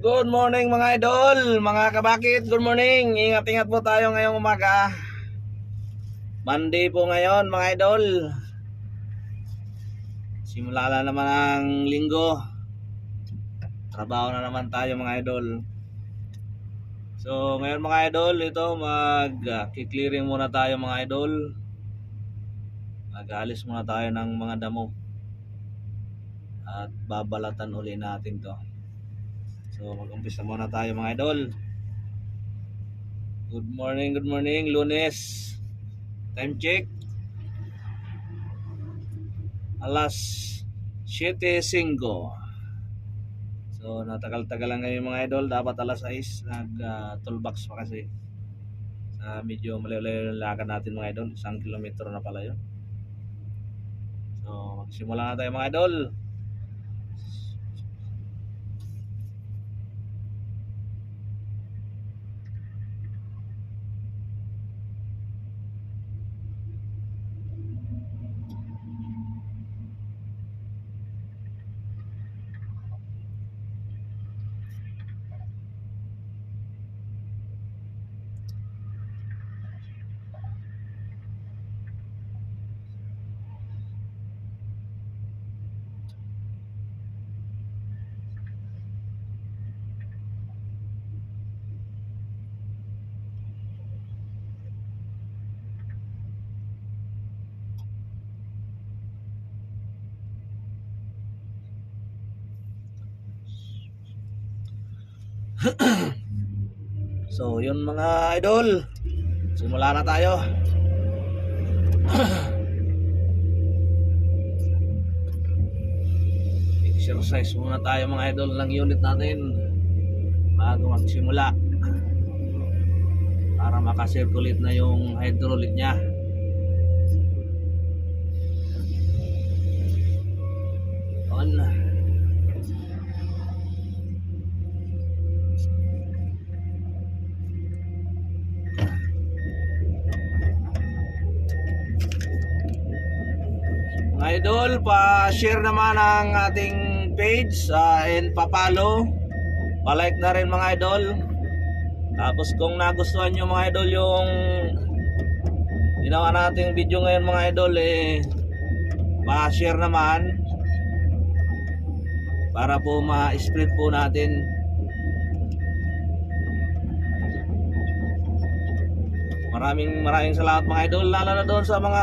Good morning mga idol, mga kabakit, good morning. Ingat-ingat po tayo ngayong umaga. Monday po ngayon mga idol. Simula na naman ang linggo. Trabaho na naman tayo mga idol. So ngayon mga idol, ito mag-clearing muna tayo mga idol. Mag-alis muna tayo ng mga damo. At babalatan uli natin to. So mag-umpisa muna tayo mga idol. Good morning, Lunes. Time check. Alas 7:05. So natagal-tagal lang ngayon mga idol. Dapat alas 6. Toolbox pa kasi. Medyo malayo-layo yung lakad natin mga idol. 1 kilometro na pala yun. So magsimula na tayo mga idol. So yun mga idol, simula na tayo. Exercise muna tayo mga idol ng unit natin bago magsimula para makasirculate na yung hydraulic nya. On. Idol, pa-share naman ang ating page and pa-follow, pa-like na rin mga idol. Tapos kung nagustuhan nyo mga idol yung ginawa nating video ngayon mga idol, pa-share naman para po ma-spread po natin. Maraming salamat mga idol, lalo na doon sa mga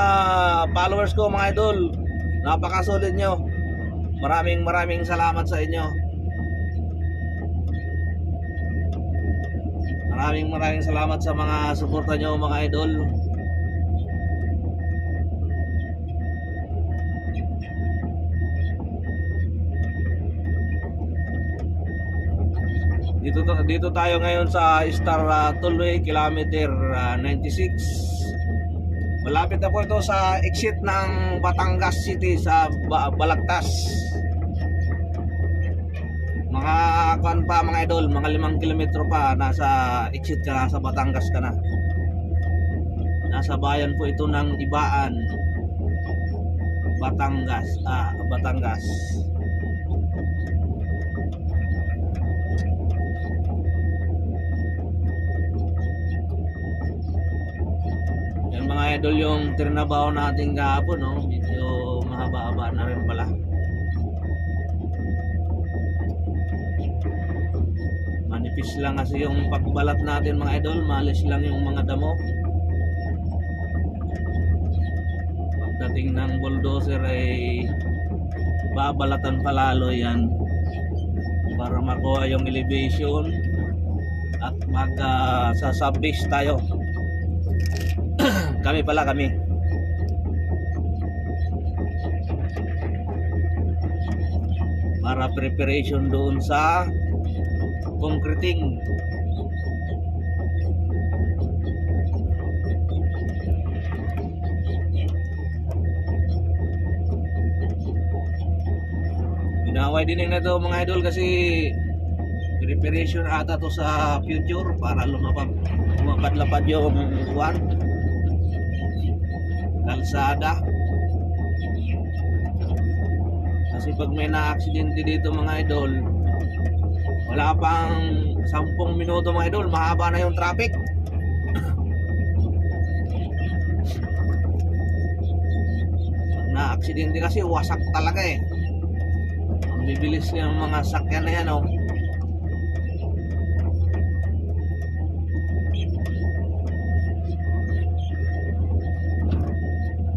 followers ko mga idol. Napakasolid nyo. Maraming salamat sa inyo. Maraming salamat sa mga suporta nyo mga idol. Dito tayo ngayon sa Star Tollway, kilometer 96. Malapit na po ito sa exit ng Batangas City sa Balagtas. Mga kuan pa mga idol, mga 5 kilometro pa nasa exit ka na, sa Batangas ka na. Nasa bayan po ito ng Ibaan, Batangas. Batangas. Mga idol, yung trinabaho natin kahapon, no? Medyo mahaba-haba na rin pala. Manipis lang kasi yung pagbalat natin mga idol, malis lang yung mga damo. Pagdating ng bulldozer ay babalatan palalo yan para makuha yung elevation at mag-sub-base tayo. Kami para preparation doon sa concreting. Ginaway din na ito mga idol kasi preparation ata to sa future para lumapad-lapad yung buwan, kalsada. Kasi pag may na-aksidente dito mga idol, wala pang 10 minuto mga idol, mahaba na yung traffic. Na aksidente kasi wasak talaga eh. Ang bibilis ng mga sakyan na yan oh.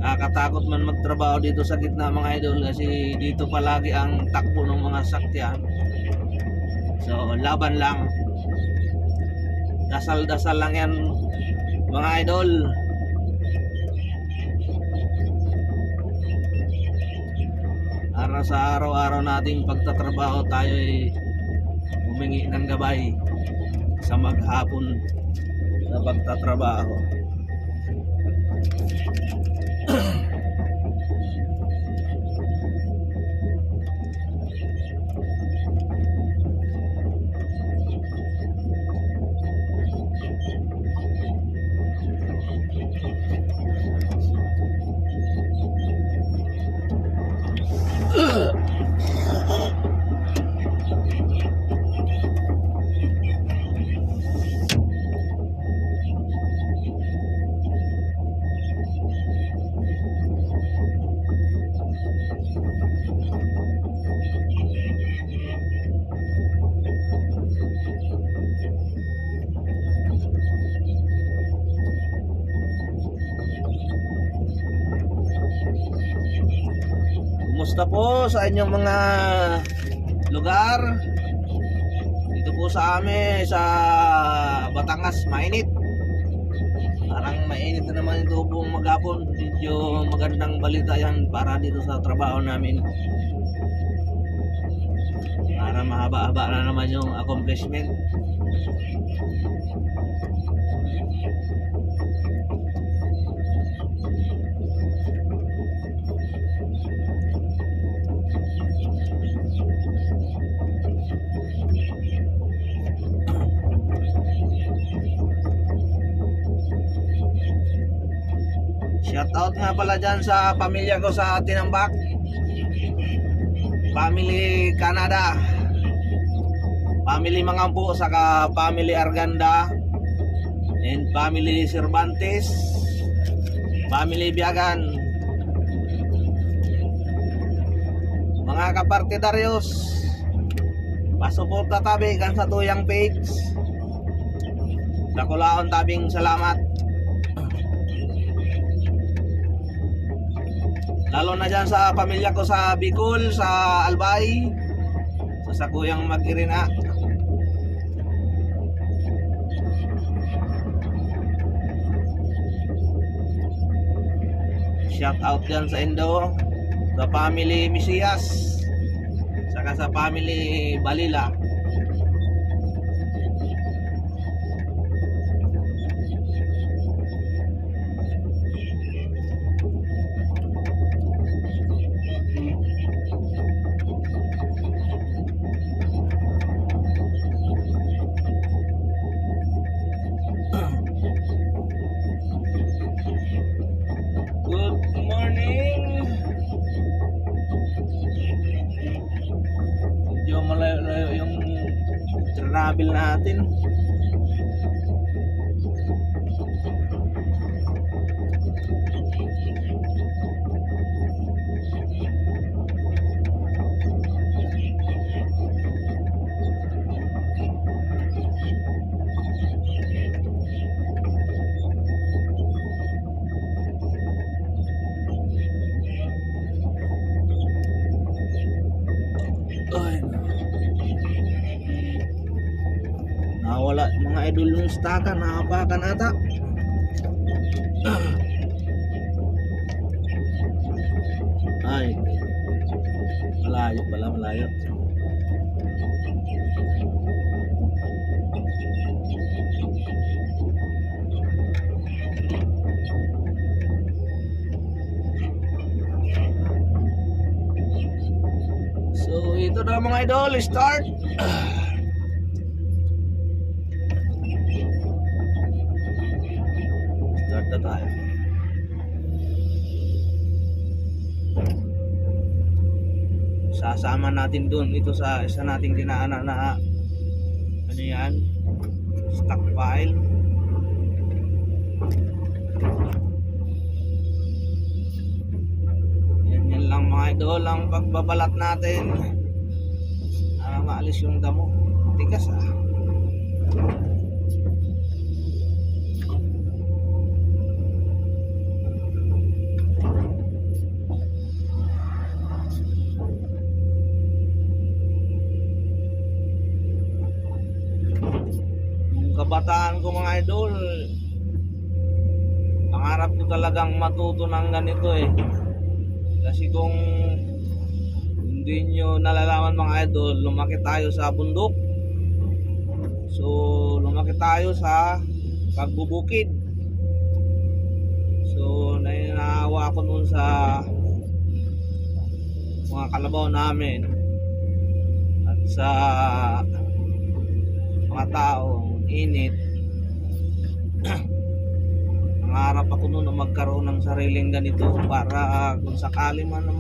Nakakatakot man magtrabaho dito sa gitna mga idol kasi dito palagi ang takbo ng mga sakyan. So laban lang, dasal-dasal lang yan mga idol. Para sa araw-araw nating pagtatrabaho tayo ay humingi ng gabay sa maghapon sa pagtatrabaho. Kumusta po sa inyong mga lugar? Dito po sa amin sa Batangas, mainit. Parang mainit na naman ito buong maghapon. Medyo magandang balita yan para dito sa trabaho namin. Para mahaba-haba na naman yung accomplishment. Shoutout nga pala dyan sa pamilya ko sa Tinambak, family Canada, family Mangampu, saka family Arganda, and family Cervantes, family Biagan. Mga kapartidaryos, pasuporta tabi kan sa tuyang page. Dakulaon tabing salamat. Lalo na dyan sa pamilya ko sa Bicol, sa Albay, sa Kuyang Mag-Irina. Shout out dyan sa Indo, sa family Misias, saka sa family Balila. Malayo yung travel natin. Nawala mga idol yung staka, nakapakan ata. Ay, malayo pala, malayo. So ito na mga idol, start. Start na tayo. Sasama natin dun ito sa isa nating dinaanan na Ano yan? Stockpile. Yan lang mga idol ang pagbabalat natin. Maalis yung damo. Tigas ah. Kabataan ko mga idol, pangarap ko talagang matuto ng ganito eh. Kasi kung hindi nyo nalalaman mga idol, lumaki tayo sa bundok. So lumaki tayo sa pagbubukid. So nainawa ako nun sa mga kalabaw namin at sa mga taong init. Nangarap ako noon na magkaroon ng sariling ganito para kung sakali man na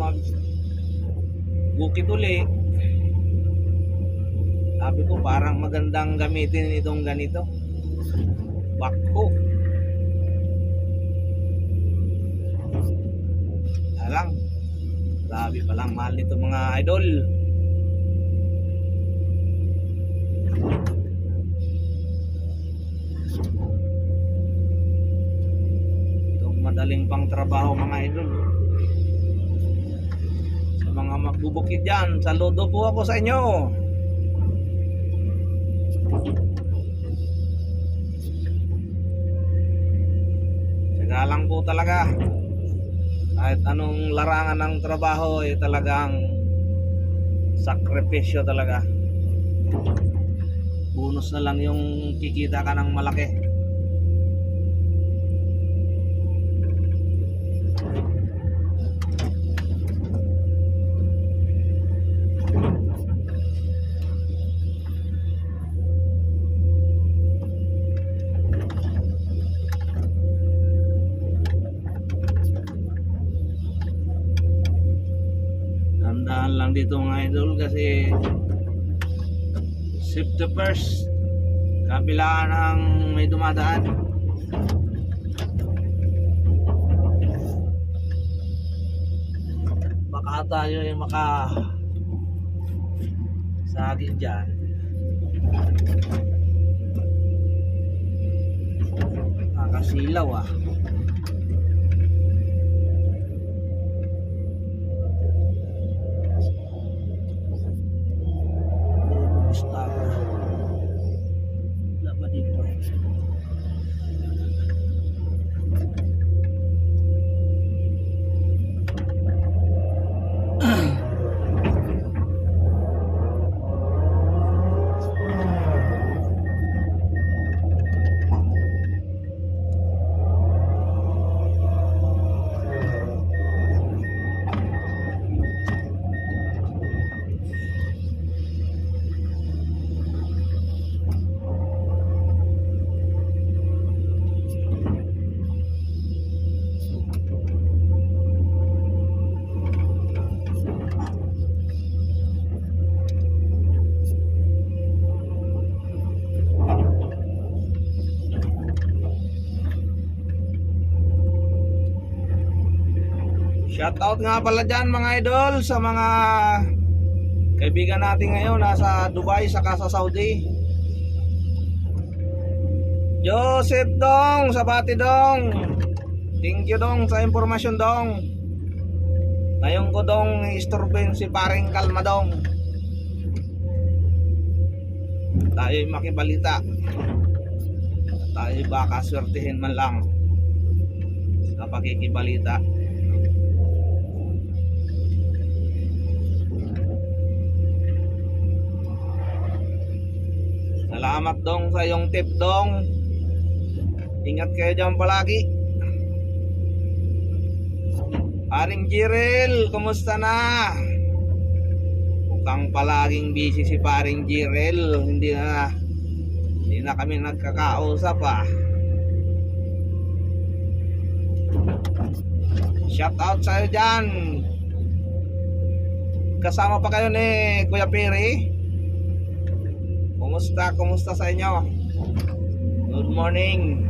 magbukid uli, sabi ko parang magandang gamitin itong ganito, backhoe. Alang, sabi palang mahal nito mga idol. Madaling pang trabaho mga idol. Sa mga magbubukid dyan, saludo po ako sa inyo. Tsaga lang po talaga. Kahit anong larangan ng trabaho eh talagang sakripisyo talaga. Bonus na lang yung kikita ka ng malaki. Tandaan lang dito mga idol kasi safety first, kabilaan ng may dumadaan. Baka tayo ay saging dyan. Nakasilaw ah. Shoutout nga pala dyan mga idol sa mga kaibigan natin ngayon nasa Dubai saka sa Saudi. Joseph Dong, Sabati Dong, thank you Dong sa impormasyon Dong. Ngayon ko Dong istorben si paring Kalma Dong. Tayo'y makibalita, tayo'y baka swertihin man lang sa pakikibalita. Salamat Dong sa iyong tip Dong. Ingat kayo dyan palagi. Paring Jirel, kumusta na? Mukhang palaging busy si Paring Jirel. Hindi na kami nagkakausap ah. Shout out sa iyo dyan. Kasama pa kayo ni Kuya Piri. Kung Kumusta sa inyo? Good morning.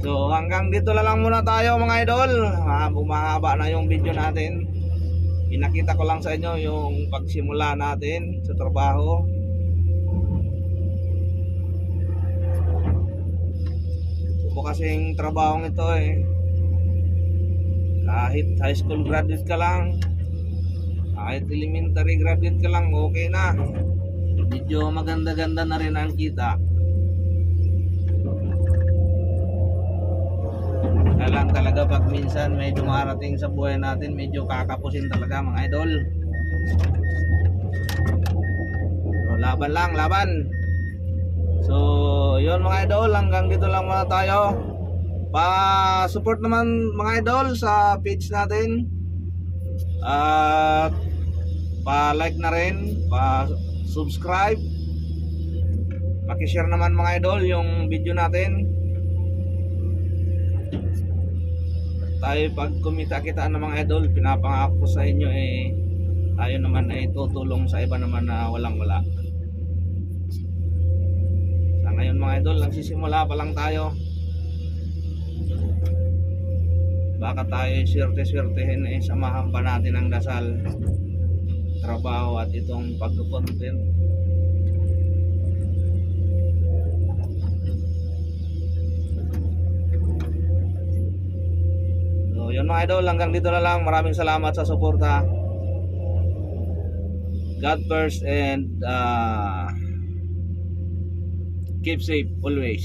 So hanggang dito na lang muna tayo mga idol. Bumahaba na yung video natin. Pinakita ko lang sa inyo yung pagsimula natin sa trabaho. Ito kasing trabahong ito kahit high school graduate ka lang, kahit elementary graduate ka lang, okay na. Medyo maganda-ganda na rin ang kita. Lang talaga pag minsan may dumarating sa buhay natin, medyo kakapusin talaga mga idol. So, laban lang, laban. So yun mga idol, hanggang dito lang muna tayo. Pa-support naman mga idol sa page natin. At pa-like na rin, pa-subscribe, paki-share naman mga idol yung video natin. Tayo pag kumita-kitaan ng mga idol, pinapangako ko sa inyo tayo naman ay tutulong sa iba naman na walang-wala. Sa ngayon mga idol, nagsisimula pa lang tayo. Baka tayo swerte-swertehin samahan pa natin ang dasal, trabaho at itong pag-content. So yun mga idol, hanggang dito na lang. Maraming salamat sa suporta. God first and keep safe always.